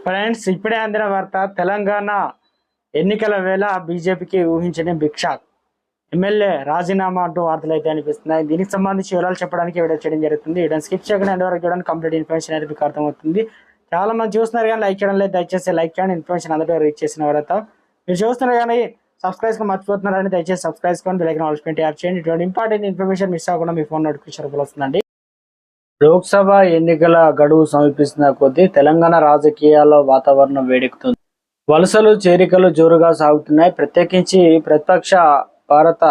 Friends, ఇప్పుడే అందిన వార్త. తెలంగాణ ఎన్నికల వేళ బీజేపీకి ఊహించని భిక్ష ఎమ్మెల్యే రాజీనామా అంటూ వార్తలు అయితే అనిపిస్తున్నాయి. దీనికి సంబంధించి వివరాలు చెప్పడానికి వీడియో చేయడం జరుగుతుంది. వీడియో స్కిప్ చేయకుండా ఎండ్ వరకు చూడండి. కంప్లీట్ ఇన్ఫర్మేషన్ అయితే మీకు అర్థమవుతుంది. చాలా మంది చూస్తున్నారు కానీ లైక్ చేయడం లేదు. దయచేసి లైక్ చేయండి. ఇన్ఫర్మేషన్ అందరికీ రీచ్ చేసిన వార్త. మీరు చూస్తున్నారు కానీ సబ్స్క్రైబ్ మర్చిపోతున్నారని దయచేసి సబ్స్క్రైబ్ చేసుకొని బెల్ ఐకాన్ ఆల్ పెట్టి యాప్ చేయండి. ఇటువంటి ఇంపార్టెంట్ ఇన్ఫర్మేషన్ మిస్ అవ్వకుండా మీ ఫోన్ నోటిఫికేషన్ వస్తుందండి. లోక్సభ ఎన్నికల గడువు సమీపిస్తున్న కొద్దీ తెలంగాణ రాజకీయాల్లో వాతావరణం వేడెక్కుతుంది. వలసలు చేరికలు జోరుగా సాగుతున్నాయి. ప్రత్యేకించి ప్రతిపక్ష భారత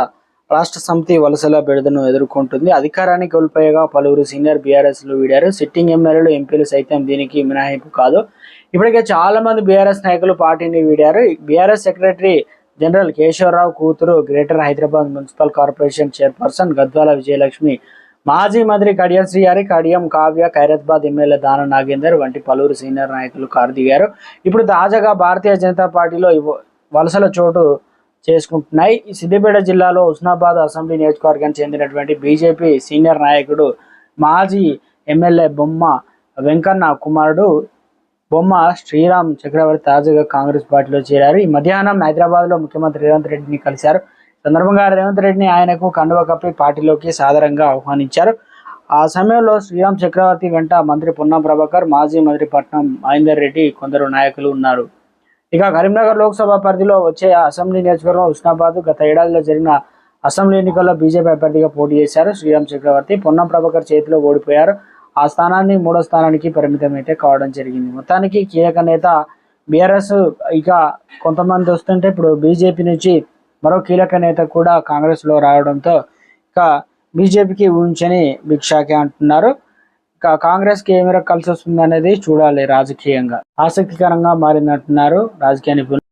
రాష్ట్ర సమితి వలసల బెడదను ఎదుర్కొంటుంది. అధికారాన్ని కోల్పోయేగా పలువురు సీనియర్ బీఆర్ఎస్లు వీడారు. సిట్టింగ్ ఎమ్మెల్యేలు, ఎంపీలు సైతం దీనికి మినహాయింపు కాదు. ఇప్పటికే చాలా మంది బీఆర్ఎస్ నాయకులు పార్టీని వీడారు. బీఆర్ఎస్ సెక్రటరీ జనరల్ కేశవరావు కూతురు greater Hyderabad municipal corporation chairperson Gadwal Vijayalakshmi, మాజీ మంత్రి కడియం శ్రీహరి, కడియం కావ్య, ఖైరతాబాద్ ఎమ్మెల్యే దాన నాగేందర్ వంటి పలువురు సీనియర్ నాయకులు కారు దిగారు. ఇప్పుడు తాజాగా భారతీయ జనతా పార్టీలో వలసల చోటు చేసుకుంటున్నాయి. సిద్దిపేట జిల్లాలో హుస్నాబాద్ అసెంబ్లీ నియోజకవర్గానికి చెందినటువంటి బీజేపీ సీనియర్ నాయకుడు, మాజీ ఎమ్మెల్యే బొమ్మ వెంకన్న కుమారుడు బొమ్మ శ్రీరామ్ చక్రవర్తి తాజాగా కాంగ్రెస్ పార్టీలో చేరారు. ఈ మధ్యాహ్నం హైదరాబాద్లో ముఖ్యమంత్రి రేవంత్ రెడ్డిని కలిశారు. సందర్భంగా రేవంత్ రెడ్డిని ఆయనకు కండువ కప్పి పార్టీలోకి సాదరంగా ఆహ్వానించారు. ఆ సమయంలో శ్రీరామ్ చక్రవర్తి వెంట మంత్రి పొన్నం ప్రభాకర్, మాజీ మంత్రి పట్నం మహేందర్ రెడ్డి, కొందరు నాయకులు ఉన్నారు. ఇక కరీంనగర్ లోక్సభ పరిధిలో వచ్చే అసెంబ్లీ నియోజకవర్గం హుస్నాబాద్. గత ఏడాదిలో జరిగిన అసెంబ్లీ ఎన్నికల్లో బీజేపీ అభ్యర్థిగా పోటీ చేశారు శ్రీరామ్ చక్రవర్తి. పొన్నం ప్రభాకర్ చేతిలో ఓడిపోయారు. ఆ స్థానాన్ని 3వ స్థానానికి పరిమితం అయితే కావడం జరిగింది. మొత్తానికి కీలక నేత బీఆర్ఎస్. ఇక కొంతమంది వస్తుంటే ఇప్పుడు బీజేపీ నుంచి మరో కీలక నేత కూడా కాంగ్రెస్లో రావడంతో ఇక బీజేపీకి ఊహించని భిక్షాకే అంటున్నారు. ఇక కాంగ్రెస్కి ఏ మేరకు కలిసి వస్తుంది అనేది చూడాలి. రాజకీయంగా ఆసక్తికరంగా మారిందంటున్నారు రాజకీయ నిపుణులు.